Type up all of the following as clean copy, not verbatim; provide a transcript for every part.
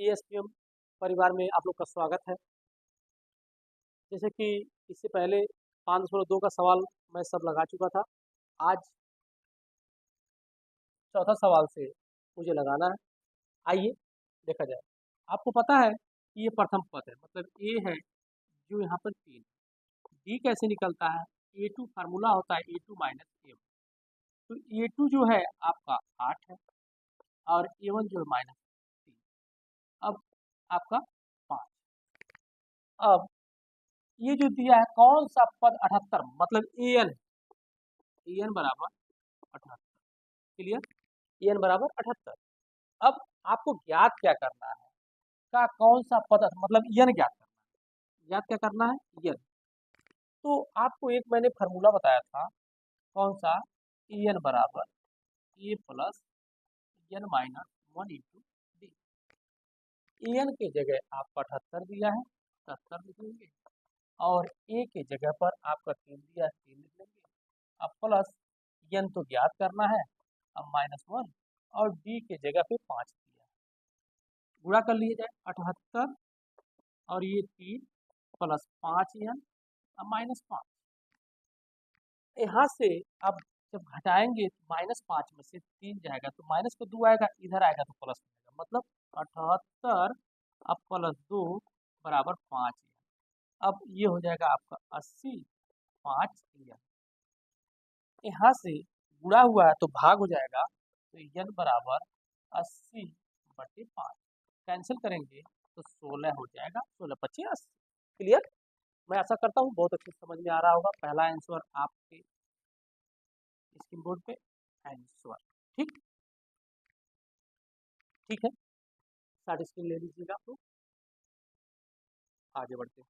एएसपीएम परिवार में आप लोग का स्वागत है। जैसे कि इससे पहले 5.2 का सवाल मैं सब लगा चुका था। आज चौथा सवाल से मुझे लगाना है। आइए देखा जाए। आपको पता है कि ये प्रथम पद है, मतलब ए है जो यहाँ पर 3। डी कैसे निकलता है? A2 फार्मूला होता है A2 माइनस A1। तो A2 जो है आपका 8 है और A1 जो है -3। अब आपका 5। अब ये जो दिया है कौन सा पद 78, मतलब एन एन बराबर 78। क्लियर? एन बराबर 78। अब आपको ज्ञात क्या करना है? का कौन सा पद, मतलब एन ज्ञात करना है। ज्ञात क्या करना है? एन। तो आपको एक मैंने फार्मूला बताया था, कौन सा? एन बराबर A plus N minus 1 into D. N के जगह आपको 78 दिया है, 77 लिख लेंगे, और ए के जगह पर आपका 3 दिया है, 3 लिख लेंगे। अब प्लस एन तो ज्ञात करना है, अब -1, और डी के जगह पे 5 दिया है। गुणा कर लिए जाए 78 और ये 3 प्लस 5 एन, अब -5। यहाँ से अब जब घटाएंगे तो -5 में से 3 जाएगा तो माइनस को 2 आएगा, इधर आएगा तो प्लस हो जाएगा, मतलब 78 अब प्लस 2 बराबर 5 एन। अब ये हो जाएगा आपका 80, 5 एन। यहाँ से गुणा हुआ है तो भाग हो जाएगा, तो एन बराबर 80/5। कैंसिल करेंगे तो 16 हो जाएगा, 16×5 = 80। क्लियर? मैं आशा करता हूँ बहुत अच्छे समझ में आ रहा होगा। पहला आंसर आपके स्क्रीन बोर्ड पे आंसर। ठीक ठीक है, स्टार्ट स्क्रीन ले लीजिएगा आप लोग, आगे बढ़ते हैं।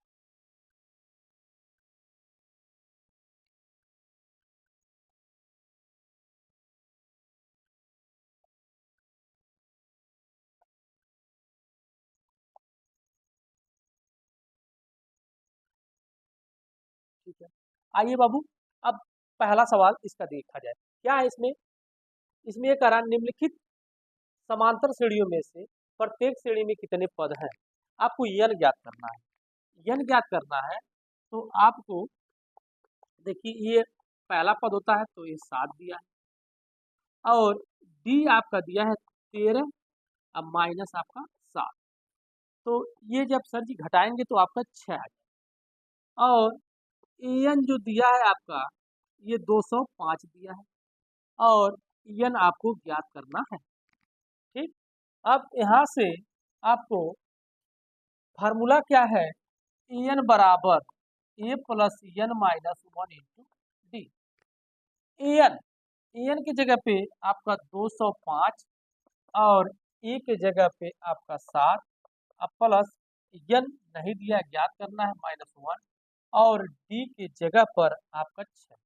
ठीक है, आइए बाबू, अब पहला सवाल इसका देखा जाए। क्या है इसमें? इसमें ये कह रहा, निम्नलिखित समांतर श्रेणियों में से प्रत्येक श्रेणी में कितने पद हैं? आपको यन ज्ञात करना है। यन ज्ञात करना है तो आपको देखिए, ये पहला पद होता है तो ये 7 दिया है, और डी आपका दिया है 13, अब माइनस आपका 7। तो ये जब सर जी घटाएंगे तो आपका 6 आ जाएगा, और एन जो दिया है आपका ये 205 दिया है, और एन आपको ज्ञात करना है। ठीक, अब यहाँ से आपको फार्मूला क्या है? एन बराबर A plus N minus 1 into D. N की जगह पे आपका 205 और ए के जगह पे आपका 7, अब प्लस एन नहीं दिया, ज्ञात करना है, -1, और डी के जगह पर आपका 6।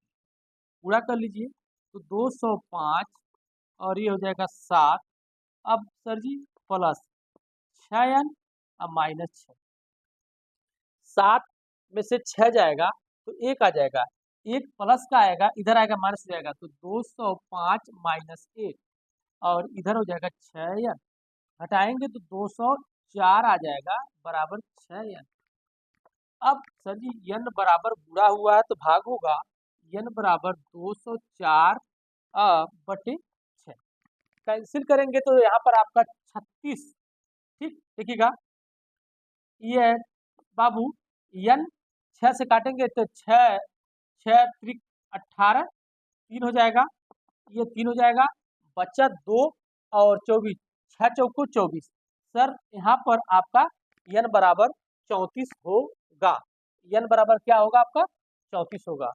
पूरा कर लीजिए तो 205 और ये हो जाएगा 7, अब सर जी प्लस 6n, अब -6। 7 में से 6 जाएगा तो 1 आ जाएगा, 1 प्लस का आएगा, इधर आएगा माइनस जाएगा, तो 205 माइनस 1, और इधर हो जाएगा 6n। हटाएंगे तो 204 आ जाएगा, बराबर 6n। अब सर जी n बराबर बुरा हुआ है तो भाग होगा, n बराबर 204 बटे 6। कैंसिल करेंगे तो यहाँ पर आपका 36। ठीक, देखिएगा ये है बाबू, n 6 से काटेंगे तो 6 6 त्रिक 18, 3 हो जाएगा, ये 3 हो जाएगा, बचा 2 और 24, 6 चौको 24। सर यहाँ पर आपका n बराबर 34 होगा। n बराबर क्या होगा आपका? 34 होगा,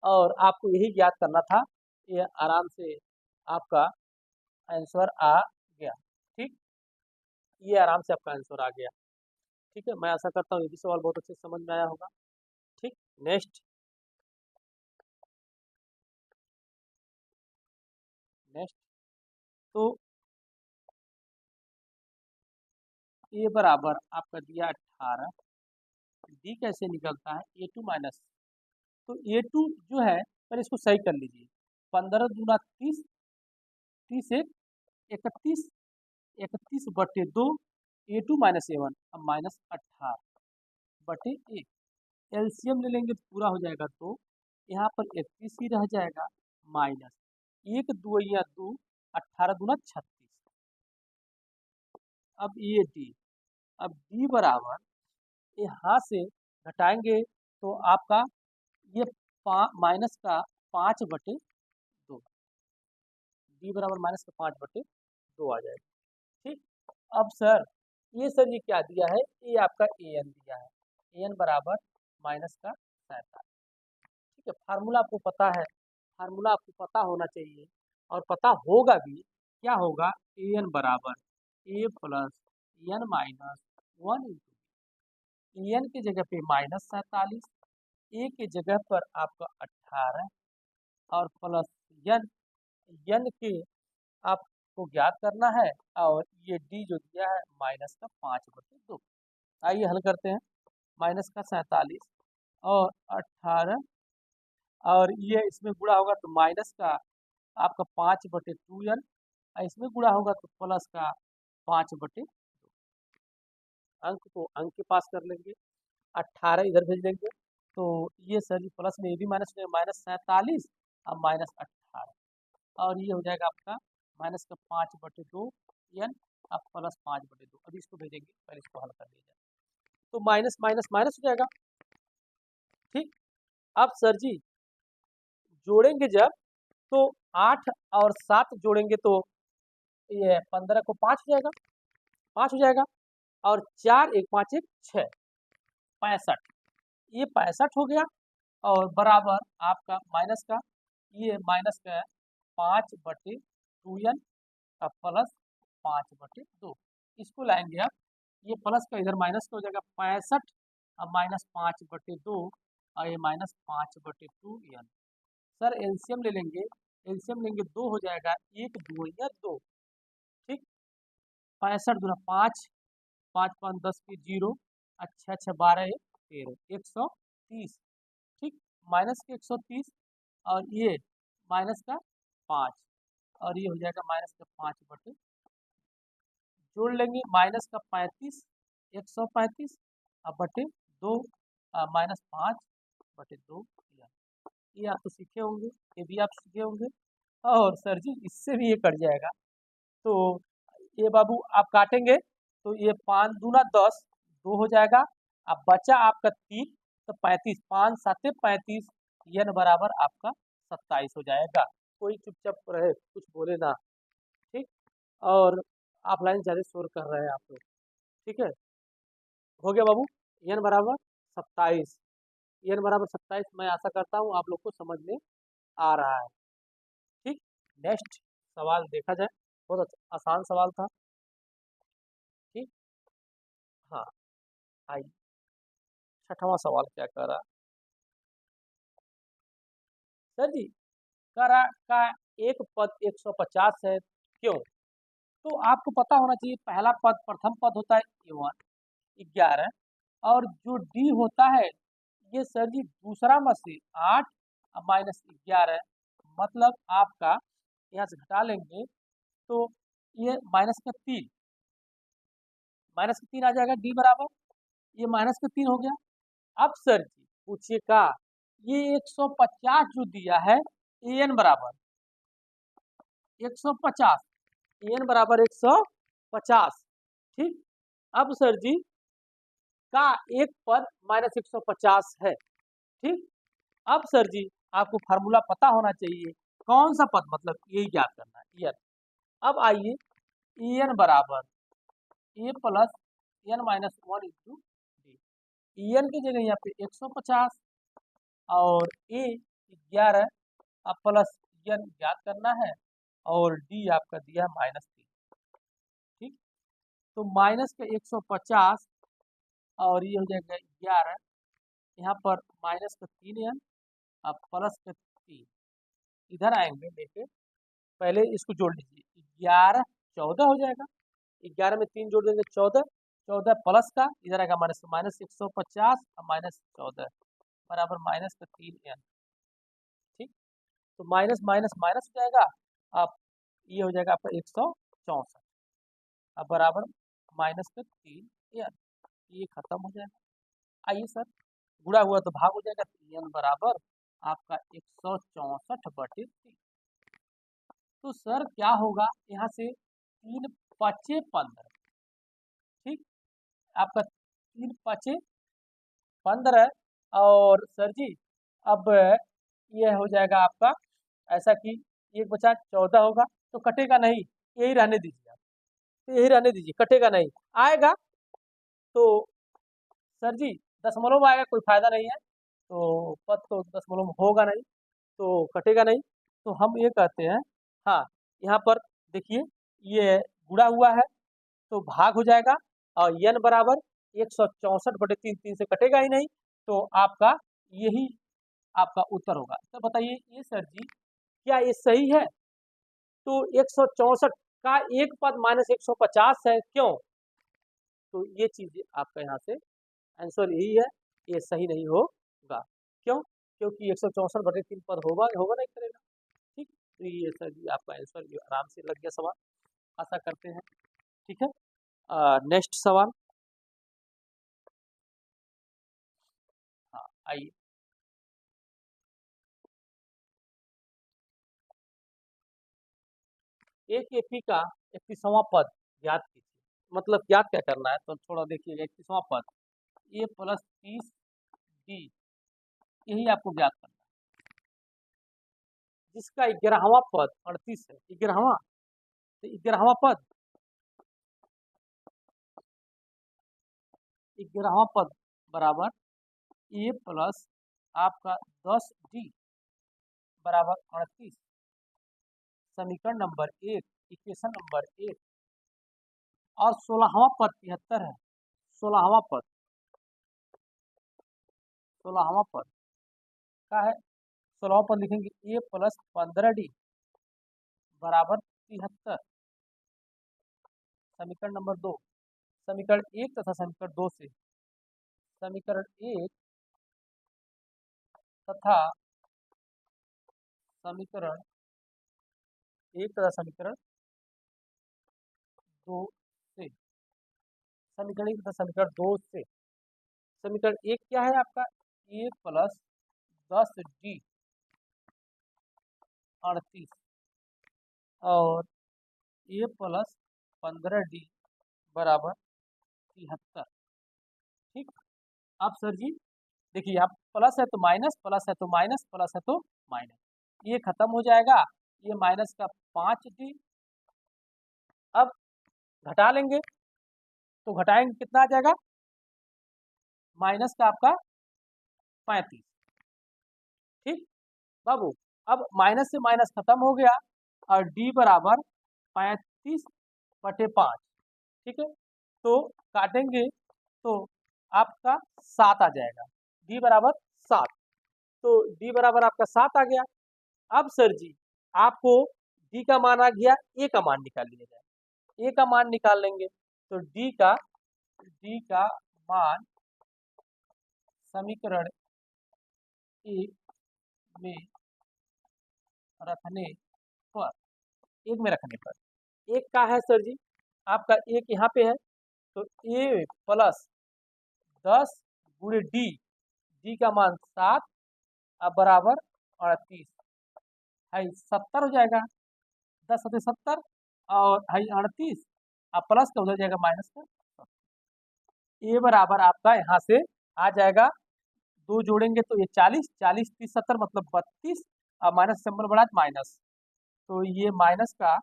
और आपको यही ज्ञात करना था। ये आराम से आपका आंसर आ गया। ठीक, ये आराम से आपका आंसर आ गया। ठीक है, मैं आशा करता हूँ ये भी सवाल बहुत अच्छे से समझ में आया होगा। ठीक, नेक्स्ट नेक्स्ट तो ए बराबर आपका दिया 18, डी कैसे निकलता है? A2 माइनस, तो A2 जो है, पर इसको सही कर लीजिए, 15 दूना 30, 30 एक 31, 31/2, A2 माइनस A1 अब माइनस 18 बटे 1। एलसीएम ले लेंगे तो पूरा हो जाएगा 2, यहाँ पर 31 ही रह जाएगा, माइनस 1 2 या 2, 18 दूना 36। अब ये डी, अब डी बराबर यहाँ से घटाएंगे तो आपका ये माइनस का 5 बटे 2, डी बराबर माइनस का 5 बटे 2 आ जाएगा। ठीक, अब सर ये क्या दिया है, ये आपका ए एन दिया है, ए एन बराबर माइनस का 47। ठीक है, फार्मूला आपको पता है, फार्मूला आपको पता होना चाहिए और पता होगा भी। क्या होगा, ए एन बराबर A plus N minus 1 into A N की जगह पे माइनस 47, ए की जगह पर आपका 18 और प्लस एन, एन के आपको ज्ञात करना है, और ये डी जो दिया है माइनस का 5 बटे 2। आइए हल करते हैं, माइनस का 47 और 18 और ये इसमें गुणा होगा तो माइनस का आपका 5 बटे 2n, इसमें गुणा होगा तो प्लस का 5 बटे 2। अंक को अंक के पास कर लेंगे, 18 इधर भेज देंगे तो ये सर जी प्लस में ये भी माइनस में माइनस 47 और माइनस 18, और ये हो जाएगा आपका माइनस का 5 बटे 2 एन अब प्लस 5 बटे 2। अभी इसको भेजेंगे, पहले इसको हल कर लिया जाए तो माइनस माइनस माइनस हो जाएगा। ठीक, अब सर जी जोड़ेंगे जब तो 8 और 7 जोड़ेंगे तो ये 15 को 5 हो जाएगा, 5 हो जाएगा, और 4 1 5 1 6 65, ये 65 हो गया, और बराबर आपका माइनस का ये माइनस का 5 बटे 2n का प्लस 5 बटे 2, इसको लाएंगे आप, ये प्लस का इधर माइनस का हो जाएगा 65 और माइनस 5 बटे 2 और ये माइनस 5 बटे 2n। सर एलसीएम ले लेंगे, एलसीएम लेंगे 2 हो जाएगा, 1 2 या 2। ठीक, 65 दूना 5, 5 5 10 की 0, अच्छा अच्छा 12 13 130। ठीक, माइनस के 130 और ये माइनस का 5 और ये हो जाएगा माइनस का 5 बटे, जोड़ लेंगे माइनस का 35 135 और बटे 2 माइनस 5 बटे 2। ये आप तो सीखे होंगे, ये भी आप सीखे होंगे, और सर जी इससे भी ये कट जाएगा तो ये बाबू आप काटेंगे तो ये 5 दूना 10, 2 हो जाएगा, अब बचा आपका 3 तो 35, 5 7 35, एन बराबर आपका 27 हो जाएगा। कोई चुपचाप रहे, कुछ बोले ना। ठीक, और आप लाइन ज़्यादा शोर कर रहे हैं आप लोग। ठीक है, हो गया बाबू, एन बराबर 27, एन बराबर 27, मैं आशा करता हूँ आप लोग को समझ में आ रहा है। ठीक, नेक्स्ट सवाल देखा जाए, बहुत आसान सवाल था। ठीक, हाँ आइए, छठवां सवाल क्या कर रहा सर जी, करा का एक पद 150 है, क्यों? तो आपको पता होना चाहिए पहला पद प्रथम पद होता है A1 11, और जो डी होता है ये सर जी दूसरा में से 8 माइनस 11, मतलब आपका यहाँ से घटा लेंगे तो ये माइनस का 3, माइनस का 3 आ जाएगा, डी बराबर ये माइनस का 3 हो गया। अब सर जी पूछिए का ये 150 जो दिया है एन बराबर 150, एन बराबर 150। ठीक, अब सर जी का एक पद माइनस 150 है। ठीक, अब सर जी आपको फार्मूला पता होना चाहिए, कौन सा पद, मतलब यही ज्ञात करना है, एन। अब आइए, एन बराबर A plus N minus 1 into D, N की जगह यहाँ पे 150 और ए 11 प्लस एन ज्ञात करना है, और डी आपका दिया -3। ठीक, तो माइनस का 150 और ये हो जाएगा 11, यहाँ पर माइनस का 3n अब प्लस का 3, इधर आएंगे लेके, पहले इसको जोड़ लीजिए, 11 14 हो जाएगा, 11 में 3 जोड़ देंगे 14, 14 प्लस का इधर आएगा माइनस, माइनस 150 और माइनस 14 बराबर माइनस का 3n। ठीक, तो माइनस माइनस माइनस हो जाएगा, अब ये हो जाएगा आपका 164 अब बराबर माइनस का 3n, ये खत्म हो जाएगा। आइए सर, गुणा हुआ तो भाग हो जाएगा, तो n बराबर आपका 164/3। तो सर क्या होगा यहाँ से, 3×5 = 15, ठीक, आपका 3×5 = 15। और सर जी अब ये हो जाएगा आपका ऐसा कि 1 बचा 14 होगा, तो कटेगा नहीं, यही रहने दीजिए आप, तो यही रहने दीजिए, कटेगा नहीं, आएगा तो सर जी दशमलव में आएगा, कोई फायदा नहीं है, तो पद तो दशमलव में होगा नहीं, तो कटेगा नहीं, तो हम ये कहते हैं, हाँ यहाँ पर देखिए ये गुणा हुआ है तो भाग हो जाएगा, और n बराबर 164/3, 3 से कटेगा ही नहीं, तो आपका यही आपका उत्तर होगा। तो बताइए ये सर जी क्या ये सही है? तो 164 का एक पद -150 है, क्यों? तो ये चीज आपका यहाँ से आंसर यही है, ये सही नहीं होगा। क्यों? क्योंकि 164/3 पद होगा होगा नहीं करेगा, ठीक। तो ये सर जी आपका आंसर, ये आराम से लग गया सवाल, आशा करते हैं, ठीक है। नेक्स्ट सवाल, हाँ आइए, एक एपी का 31वां पद ज्ञात कीजिए। मतलब ज्ञात क्या करना है, तो थोड़ा देखिएगा, 31वां पद a + 30d, यही आपको ज्ञात करना है, जिसका 11वां पद 38 है, 11वां, तो 11वां पद, 11वां पद बराबर a प्लस आपका 10d बराबर 38, समीकरण नंबर 1, इक्वेशन नंबर 1। और 16वां पद 73 है, 16वां पद, 16वां पद का है, 16वां पद लिखेंगे a + 15d बराबर 73, समीकरण नंबर 2। समीकरण 1 तथा समीकरण 2 से, समीकरण 1 तथा समीकरण 1 तथा समीकरण 2 से, समीकरण 1 तथा समीकरण 2 से, समीकरण 1 क्या है आपका, a + 10d 38 और a + 15d बराबर 73, ठीक। अब सर जी देखिए, आप प्लस है तो माइनस, प्लस है तो माइनस, प्लस है तो माइनस, ये खत्म हो जाएगा, ये माइनस का 5d, अब घटा लेंगे तो घटाएंगे कितना आ जाएगा, माइनस का आपका 35, ठीक बाबू। अब माइनस से माइनस खत्म हो गया, और d बराबर 35/5, ठीक है, तो काटेंगे तो आपका 7 आ जाएगा, d बराबर 7, तो d बराबर आपका 7 आ गया। अब सर जी आपको d का मान आ गया, a का मान निकाल लिया जाए, a का मान निकाल लेंगे, तो d का मान समीकरण 1 में रखने पर, एक में रखने पर, एक का है सर जी आपका, एक यहाँ पे है, तो a + 10 × d का मान 7 अब बराबर 38 है, 70 हो जाएगा, 10 × 70 और है 38, अब प्लस का उधर जाएगा माइनस का, ए बराबर आपका यहाँ से आ जाएगा, दो जोड़ेंगे तो ये 40, 40 30 70 मतलब 32, और माइनस सिंबल बढ़ा माइनस, तो ये माइनस का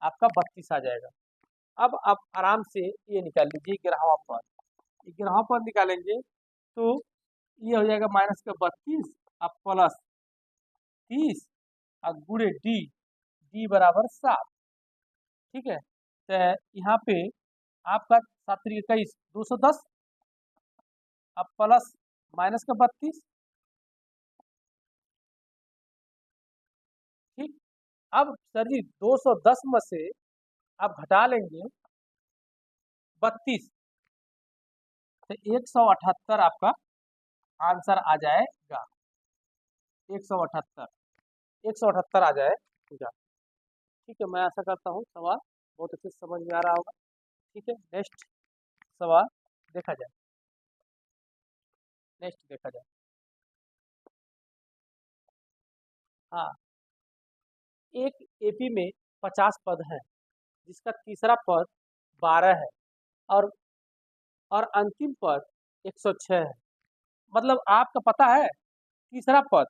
आपका 32 आ जाएगा। अब आप आराम से ये निकाल लीजिए, 11वां पद, 11वां पद निकालेंगे तो ये हो जाएगा माइनस का 32 अब प्लस 30 और गुणे d बराबर 7, ठीक है। तो यहाँ पे आपका 7 × 21 210, अब प्लस माइनस का 32, ठीक। अब सर जी 210 में से आप घटा लेंगे 32, तो 178 आपका आंसर आ जाएगा, 178, 178 आ जाएगा, ठीक है। मैं आशा करता हूँ सवाल बहुत अच्छे से समझ में आ रहा होगा, ठीक है। नेक्स्ट सवाल देखा जाए, नेक्स्ट देखा जाए। हाँ, एक एपी में 50 पद हैं, जिसका तीसरा पद 12 है और अंतिम पद 106 है। मतलब आपका पता है तीसरा पद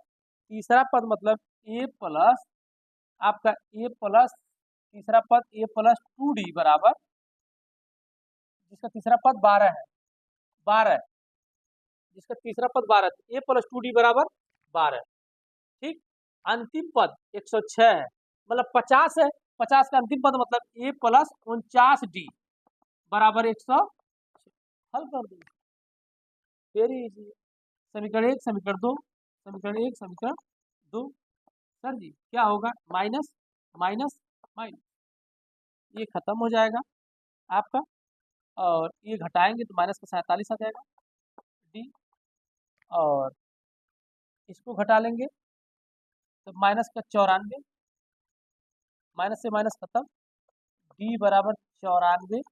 मतलब ए प्लस आपका ए प्लस तीसरा पद ए प्लस 2d बराबर, जिसका तीसरा पद 12 है, जिसका तीसरा पद 12 ए प्लस 2d बराबर 12। ठीक, अंतिम पद 106 है, मतलब 50 है, 50 का अंतिम पद मतलब ए प्लस 49d बराबर 100। हल कर दो, वेरी इजी। समीकरण 1, समीकरण 2, समीकरण 1, समीकरण 2। सर जी क्या होगा, माइनस माइनस माइनस, ये खत्म हो जाएगा आपका, और ये घटाएंगे तो माइनस का 47 आ जाएगा डी, और इसको घटा लेंगे तो माइनस का 94, माइनस से माइनस खत्म, डी बराबर 94,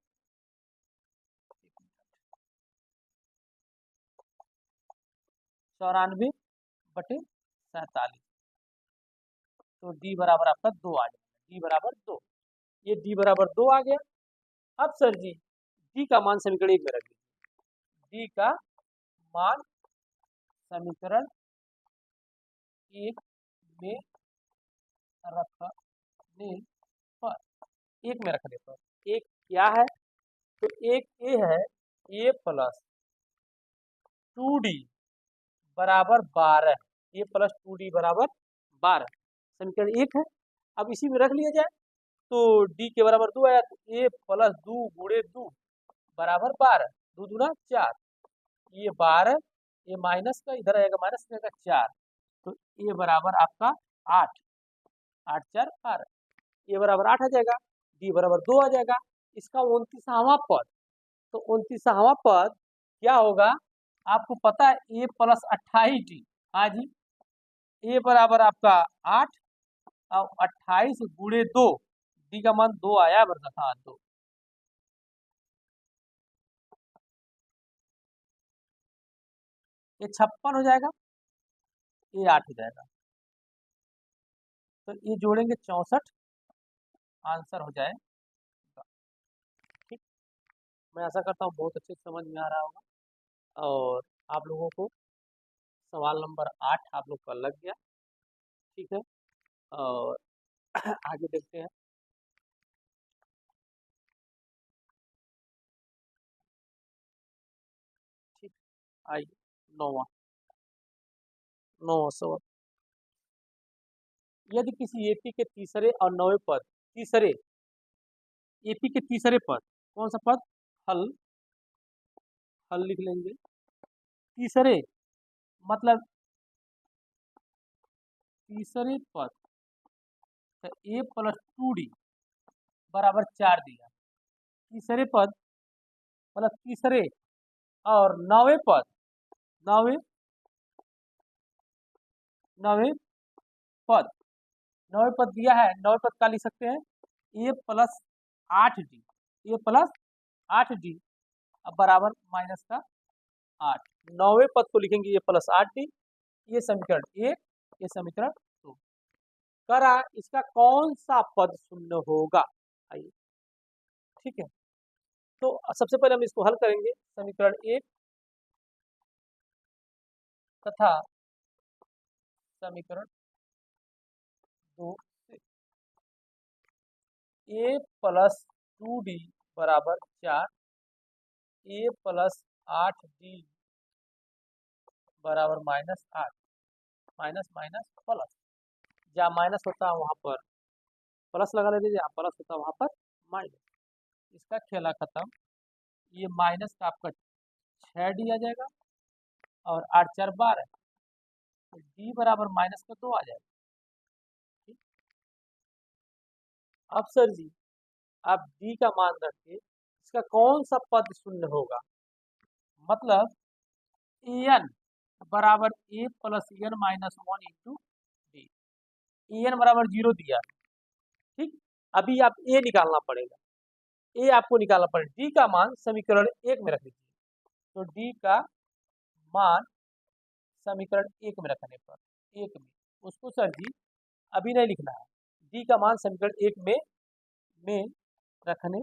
94/47, तो डी बराबर आपका 2 आ जाएगा, डी बराबर 2। ये डी बराबर 2 आ गया। अब सर जी डी का मान समीकरण 1 में रख दीजिए, डी का मान समीकरण 1 में रखने पर, 1 में रखने पर, एक क्या है, तो एक ए है ए प्लस 2d बराबर 12, ए प्लस 2d बराबर 12 समीकरण 1 है। अब इसी में रख लिया जाए तो डी के बराबर 2 आया, तो ए प्लस 2 गुणे 2 बराबर 12, 2 दूना 4, ये 12, ये माइनस का इधर आएगा माइनस का 4, तो ए बराबर आपका 8, 8 4 12, ए बराबर 8 आ जाएगा, डी बराबर 2 आ जाएगा। इसका 29वां पद, तो 29वां पद क्या होगा आपको पता है, ए प्लस 28d। हाँ जी, ए बराबर आपका 8 और 28 गुणे 2, डी का मान 2 आया बरसा था 2, ये 56 हो जाएगा, ये 8 हो जाएगा, तो ये जोड़ेंगे 64, आंसर हो जाए। ठीक, मैं आशा करता हूँ बहुत अच्छे से समझ में आ रहा होगा, और आप लोगों को सवाल नंबर 8 आप लोग का लग गया। ठीक है, और आगे देखते हैं। ठीक, आइए 9वां सवाल, यदि किसी एपी के तीसरे और 9वें पद, तीसरे एपी के तीसरे पद, कौन सा पद, हल, हल लिख लेंगे, तीसरे मतलब तीसरे पद, तो ए प्लस 2d बराबर 4 दिया, तीसरे पद मतलब तीसरे और 9वें पद, 9वें पद, 9वें पद दिया है, 9वें पद का लिख सकते हैं ए प्लस 8d, ए प्लस 8d अब बराबर माइनस का 8, 9वें पद को लिखेंगे ए प्लस 8d, ये समीकरण 1, ये समीकरण 2 करा। इसका कौन सा पद शून्य होगा, आइए। ठीक है, तो सबसे पहले हम इसको हल करेंगे, समीकरण 1 तथा समीकरण 2 से, ए प्लस 2d बराबर 4, ए प्लस 8d बराबर माइनस 8, माइनस माइनस प्लस, जहाँ माइनस होता है वहाँ पर प्लस लगा लेते, जहाँ प्लस होता है वहाँ पर माइनस, इसका खेला खत्म। ये माइनस का आपका 6d आ जाएगा और 8 4 12, तो d बराबर माइनस का 2 आ जाएगा। ठीक, अब सर जी आप d का मान रखिए, इसका कौन सा पद शून्य होगा, मतलब एन बराबर A plus N minus 1 into D, N बराबर 0 दिया। ठीक, अभी आप ए निकालना पड़ेगा, ए आपको निकालना पड़े, डी का मान समीकरण 1 में रख दीजिए। तो डी का मान समीकरण 1 में रखने पर, 1 में उसको सर जी अभी नहीं लिखना है, डी का मान समीकरण 1 में रखने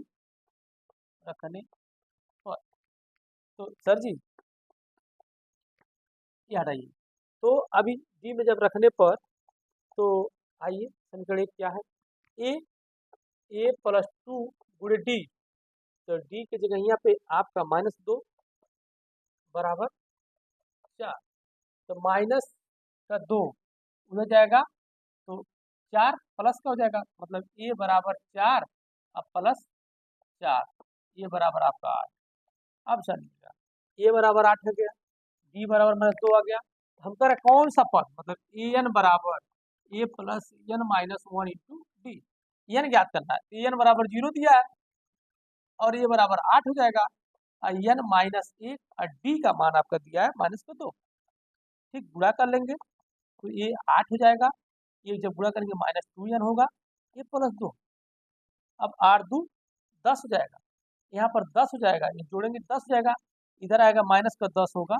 रखने पर। तो सर जी ये हटाइए, तो अभी डी में जब रखने पर, तो आइए समीकरण 1 क्या है, ए प्लस 2 गुणे डी, तो डी की जगह यहाँ पे आपका -2 बराबर 4, तो माइनस का 2 उधर जाएगा, तो 4 प्लस का हो जाएगा, मतलब ए बराबर 4 अब प्लस 4, ए बराबर आपका 8। अब चलिएगा ए बराबर 8 हो गया, डी बराबर -2 आ गया, हम कह रहे कौन सा पद, मतलब ए एन बराबर A plus N minus 1 into D, N ज्ञात करना है, एन बराबर 0 दिया है और ए बराबर 8 हो जाएगा, एन -1 और डी का मान आपका दिया है -2, ठीक, गुणा कर लेंगे तो ये 8 हो जाएगा, ये जब गुणा करेंगे -2n होगा, ये +2, अब 8 2 10 हो जाएगा, यहाँ पर 10 हो जाएगा, ये जोड़ेंगे 10 हो जाएगा, इधर आएगा माइनस का 10 होगा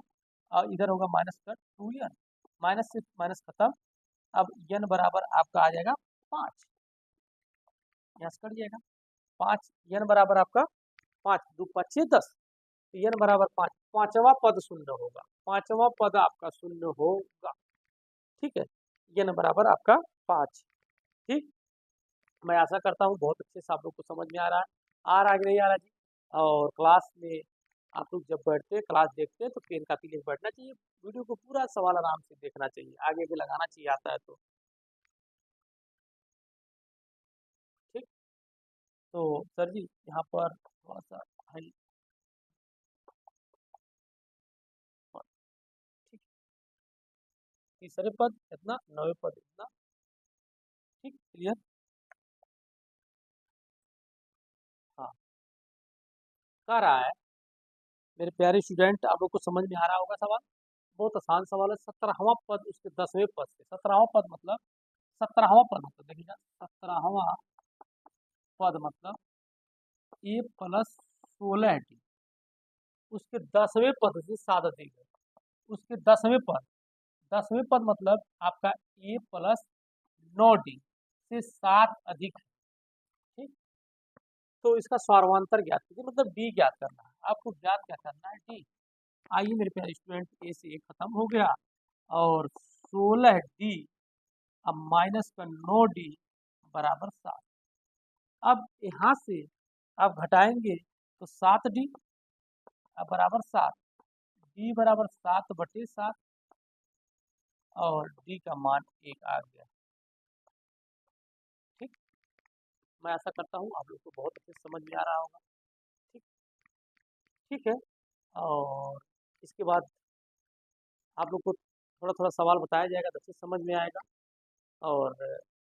और इधर होगा माइनस का 2n, माइनस से माइनस खत्म, अब n बराबर आपका आ जाएगा 5, यहाँ से कट जाएगा 5, n बराबर आपका 5 2 5 10, तो n बराबर 5, पांचवा पद शून्य होगा, पांचवा पद आपका शून्य होगा, ठीक है, n बराबर आपका 5, ठीक। मैं आशा करता हूँ बहुत अच्छे से आप लोग को समझ में आ रहा है, आ रहा है कि नहीं आ रहा जी। और क्लास में आप लोग जब बैठते हैं, क्लास देखते हैं, तो पेन कापी लेके बैठना चाहिए, वीडियो को पूरा सवाल आराम से देखना चाहिए, आगे भी लगाना चाहिए आता है तो, ठीक। तो सर जी यहाँ पर थोड़ा सा ठीक, तीसरे पद इतना, नवे पद इतना, ठीक, क्लियर। हाँ, कह रहा है मेरे प्यारे स्टूडेंट, आप लोग को समझ में आ रहा होगा सवाल, बहुत आसान सवाल है, 17वां पद उसके 10वें पद से, 17वां पद मतलब 17वां पद मतलब देखिएगा, 17वां पद मतलब ए प्लस 16 उसके 10वें पद से साधा दी गई, उसके 10वें पद मतलब आपका ए प्लस 9d से 7 अधिक है, ठीक। तो इसका स्वार्वांतर ज्ञात कीजिए, मतलब डी ज्ञात करना है आपको, ज्ञात क्या करना है, डी। आइए मेरे प्यारे स्टूडेंट, ए से ए खत्म हो गया और 16d अब माइनस का 9d बराबर 7, अब यहाँ से आप घटाएंगे तो 7d बराबर 7, डी बराबर 7/7 और डी का मान 1 आ गया, ठीक। मैं आशा करता हूँ आप लोग को बहुत अच्छे से समझ में आ रहा होगा, ठीक, ठीक है। और इसके बाद आप लोग को थोड़ा थोड़ा सवाल बताया जाएगा तो अच्छे से समझ में आएगा, और